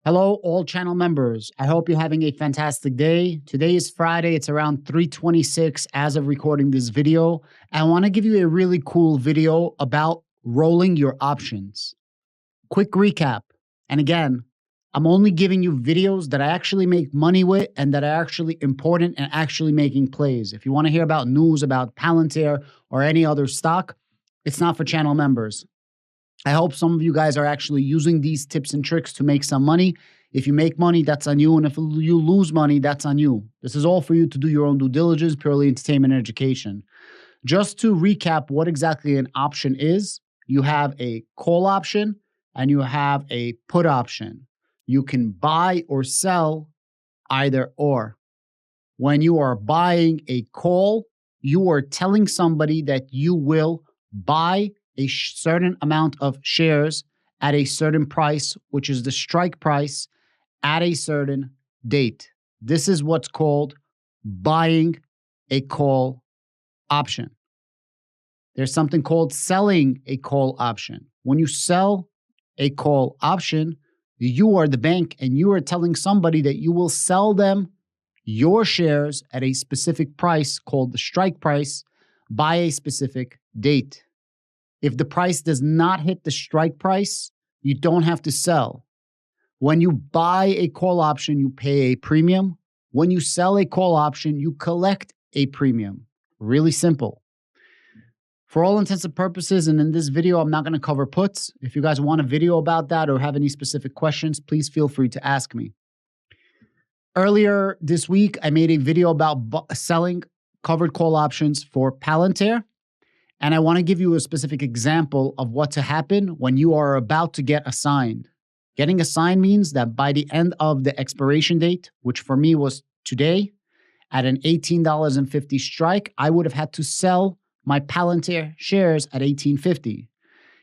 Hello, all channel members. I hope you're having a fantastic day. Today is Friday. It's around 3:26 as of recording this video. I want to give you a really cool video about rolling your options. Quick recap. And again, I'm only giving you videos that I actually make money with and that are actually important and actually making plays. If you want to hear about news about Palantir or any other stock, it's not for channel members. I hope some of you guys are actually using these tips and tricks to make some money. If you make money, that's on you. And if you lose money, that's on you. This is all for you to do your own due diligence, purely entertainment and education. Just to recap what exactly an option is, you have a call option and you have a put option. You can buy or sell either or. When you are buying a call, you are telling somebody that you will buy a certain amount of shares at a certain price, which is the strike price at a certain date. This is what's called buying a call option. There's something called selling a call option. When you sell a call option, you are the bank and you are telling somebody that you will sell them your shares at a specific price called the strike price by a specific date. If the price does not hit the strike price, you don't have to sell. When you buy a call option, you pay a premium. When you sell a call option, you collect a premium. Really simple. For all intents and purposes, and in this video, I'm not going to cover puts. If you guys want a video about that or have any specific questions, please feel free to ask me. Earlier this week, I made a video about selling covered call options for Palantir. And I want to give you a specific example of what to happen when you are about to get assigned. Getting assigned means that by the end of the expiration date, which for me was today, at an $18.50 strike, I would have had to sell my Palantir shares at $18.50.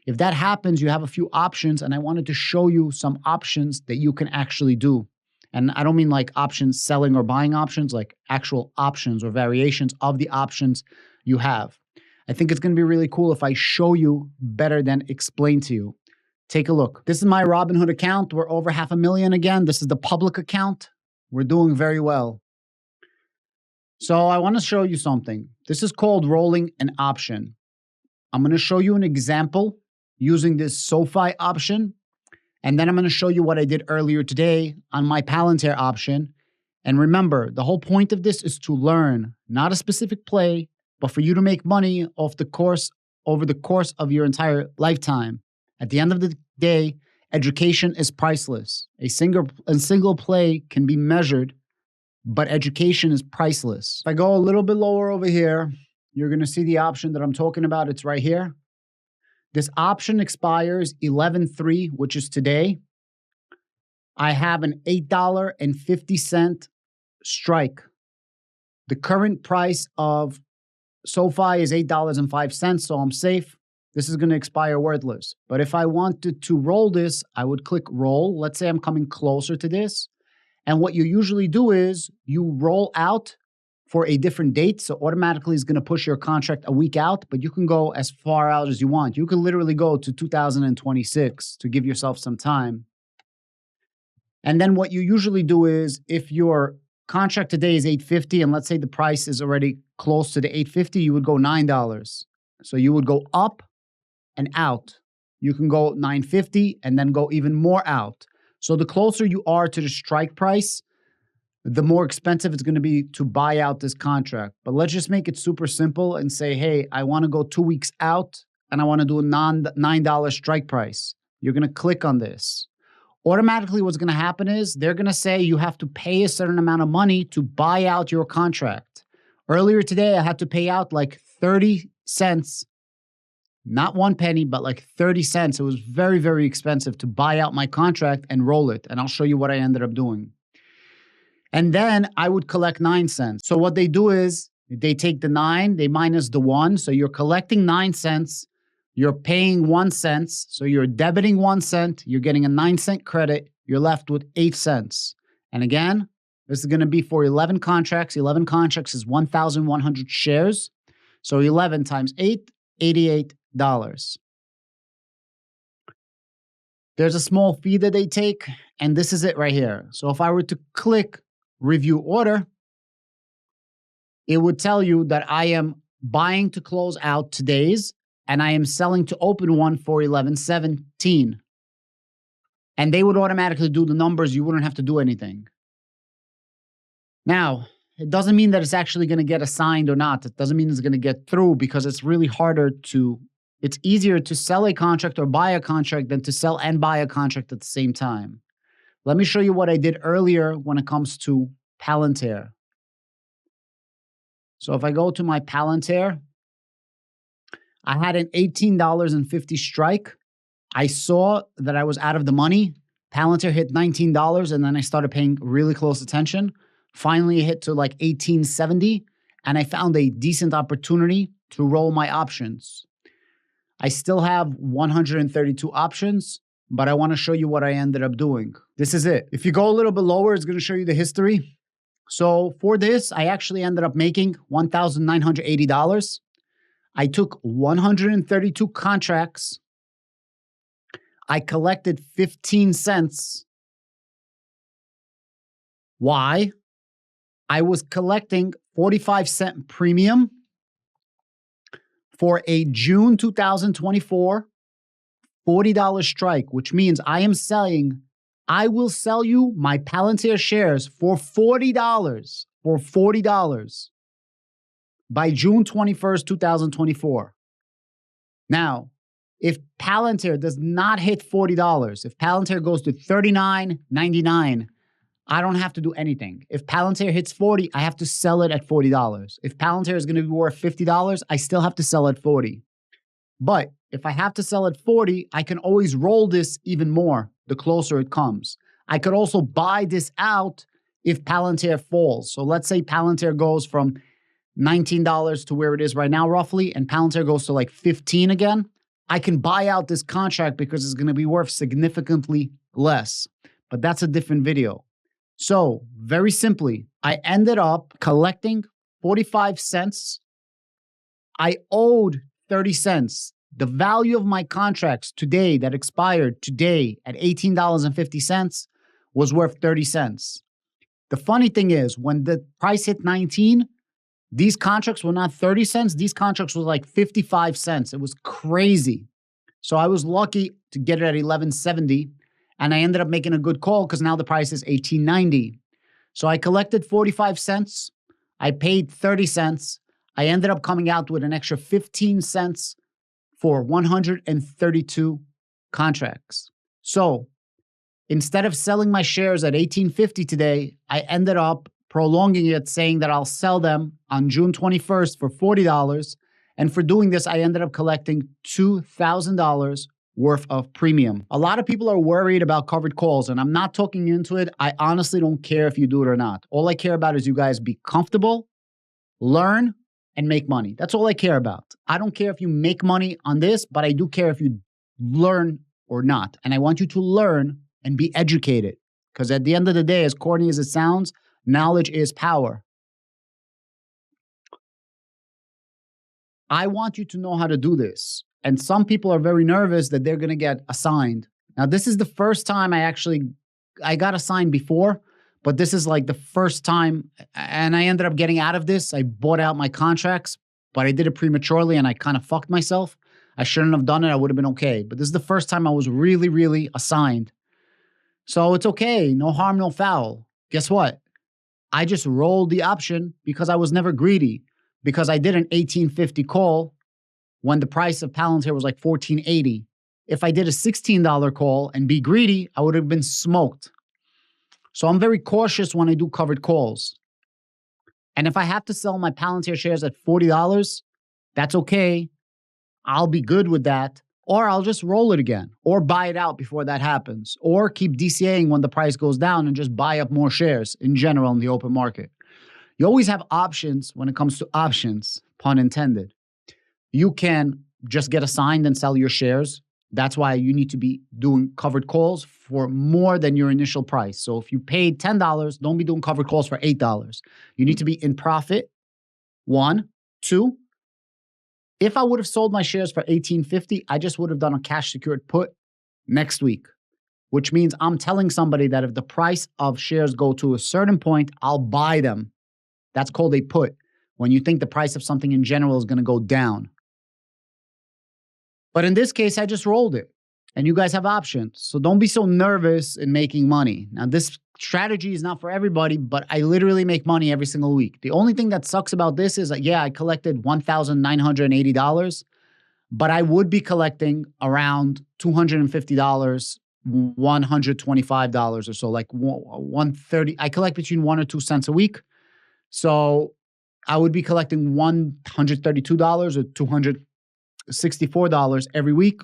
If that happens, you have a few options, and I wanted to show you some options that you can actually do. And I don't mean like options selling or buying options, like actual options or variations of the options you have. I think it's going to be really cool if I show you better than explain to you. Take a look. This is my Robinhood account. We're over 500,000 again. This is the public account. We're doing very well. So I want to show you something. This is called rolling an option. I'm going to show you an example using this SoFi option. And then I'm going to show you what I did earlier today on my Palantir option. And remember, the whole point of this is to learn, not a specific play, but for you to make money over the course of your entire lifetime. At the end of the day, education is priceless. A single play can be measured, but education is priceless. If I go a little bit lower over here, you're going to see the option that I'm talking about. It's right here. This option expires 11/3, which is today. I have an $8.50 strike. The current price of SoFi is $8.05, so I'm safe. This is going to expire worthless. But if I wanted to roll this, I would click roll. Let's say I'm coming closer to this. And what you usually do is you roll out for a different date. So automatically it's going to push your contract a week out, but you can go as far out as you want. You can literally go to 2026 to give yourself some time. And then what you usually do is if your contract today is $8.50 and let's say the price is already close to the $8.50, you would go $9. So you would go up and out. You can go $9.50 and then go even more out. So the closer you are to the strike price, the more expensive it's going to be to buy out this contract. But let's just make it super simple and say, hey, I want to go 2 weeks out and I want to do a $9 strike price. You're going to click on this. Automatically, what's going to happen is they're going to say you have to pay a certain amount of money to buy out your contract. Earlier today, I had to pay out like 30 cents, not 1 penny, but like 30 cents. It was very, very expensive to buy out my contract and roll it. And I'll show you what I ended up doing. And then I would collect 9 cents. So what they do is they take the 9, they minus the 1. So you're collecting 9 cents. You're paying 1 cent. So you're debiting 1 cent. You're getting a 9-cent credit. You're left with 8 cents. And again, this is going to be for 11 contracts. 11 contracts is 1,100 shares. So 11 times 8, $88. There's a small fee that they take, and this is it right here. So if I were to click review order, it would tell you that I am buying to close out today's and I am selling to open one for 11/17. And they would automatically do the numbers. You wouldn't have to do anything. Now, it doesn't mean that it's actually going to get assigned or not. It doesn't mean it's going to get through because it's really harder to, it's easier to sell a contract or buy a contract than to sell and buy a contract at the same time. Let me show you what I did earlier when it comes to Palantir. So if I go to my Palantir, I had an $18.50 strike. I saw that I was out of the money. Palantir hit $19 and then I started paying really close attention. Finally, it hit to like $18.70 and I found a decent opportunity to roll my options. I still have 132 options, but I want to show you what I ended up doing. This is it. If you go a little bit lower, it's going to show you the history. So for this, I actually ended up making $1,980. I took 132 contracts. I collected 15 cents. Why? I was collecting 45-cent premium for a June 2024 $40 strike, which means I will sell you my Palantir shares for $40, by June 21st, 2024. Now, if Palantir does not hit $40, if Palantir goes to $39.99, I don't have to do anything. If Palantir hits 40, I have to sell it at $40. If Palantir is going to be worth $50, I still have to sell at 40. But if I have to sell at 40, I can always roll this even more the closer it comes. I could also buy this out if Palantir falls. So let's say Palantir goes from $19 to where it is right now roughly, and Palantir goes to like 15 again. I can buy out this contract because it's going to be worth significantly less. But that's a different video. So very simply, I ended up collecting 45 cents. I owed 30 cents. The value of my contracts today that expired today at $18.50 was worth 30 cents. The funny thing is, when the price hit 19, these contracts were not 30 cents. These contracts were like 55 cents. It was crazy. So I was lucky to get it at 11.70, and I ended up making a good call because now the price is 18.90. So I collected 45 cents. I paid 30 cents. I ended up coming out with an extra 15 cents for 132 contracts. So instead of selling my shares at $18.50 today, I ended up prolonging it, saying that I'll sell them on June 21st for $40. And for doing this, I ended up collecting $2,000 worth of premium. A lot of people are worried about covered calls, and I'm not talking into it. I honestly don't care if you do it or not. All I care about is you guys be comfortable, learn, and make money. That's all I care about. I don't care if you make money on this, but I do care if you learn or not. And I want you to learn and be educated. Because at the end of the day, as corny as it sounds, knowledge is power. I want you to know how to do this. And some people are very nervous that they're going to get assigned. Now, this is the first time I got assigned before, but this is like the first time, and I ended up getting out of this. I bought out my contracts, but I did it prematurely and I kind of fucked myself. I shouldn't have done it. I would have been okay. But this is the first time I was really, really assigned. So it's okay. No harm, no foul. Guess what? I just rolled the option because I was never greedy, because I did an $18.50 call when the price of Palantir was like $14.80. If I did a $16 call and be greedy, I would have been smoked. So I'm very cautious when I do covered calls. And if I have to sell my Palantir shares at $40, that's okay. I'll be good with that. Or I'll just roll it again, or buy it out before that happens, or keep DCAing when the price goes down and just buy up more shares in general in the open market. You always have options when it comes to options, pun intended. You can just get assigned and sell your shares. That's why you need to be doing covered calls for more than your initial price. So if you paid $10, don't be doing covered calls for $8. You need to be in profit. 1, 2. If I would have sold my shares for $18.50, I just would have done a cash secured put next week. which means I'm telling somebody that if the price of shares go to a certain point, I'll buy them. That's called a put, when you think the price of something in general is going to go down. But in this case, I just rolled it. And you guys have options. So don't be so nervous in making money. Now, this strategy is not for everybody, but I literally make money every single week. The only thing that sucks about this is that, yeah, I collected $1,980, but I would be collecting around $250, $125 or so, like 130. I collect between 1 or 2 cents a week. So I would be collecting $132 or $264 every week.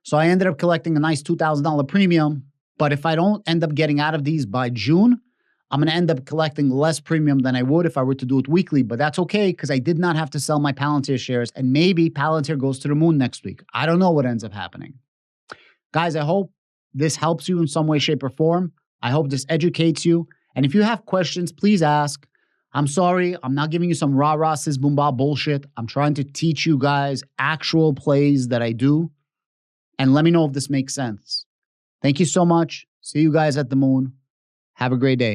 So I ended up collecting a nice $2,000 premium. But if I don't end up getting out of these by June, I'm going to end up collecting less premium than I would if I were to do it weekly. But that's okay, because I did not have to sell my Palantir shares. And maybe Palantir goes to the moon next week. I don't know what ends up happening. Guys, I hope this helps you in some way, shape, or form. I hope this educates you. And if you have questions, please ask. I'm sorry, I'm not giving you some rah-rah, sis-boom-bah bullshit. I'm trying to teach you guys actual plays that I do. And let me know if this makes sense. Thank you so much. See you guys at the moon. Have a great day.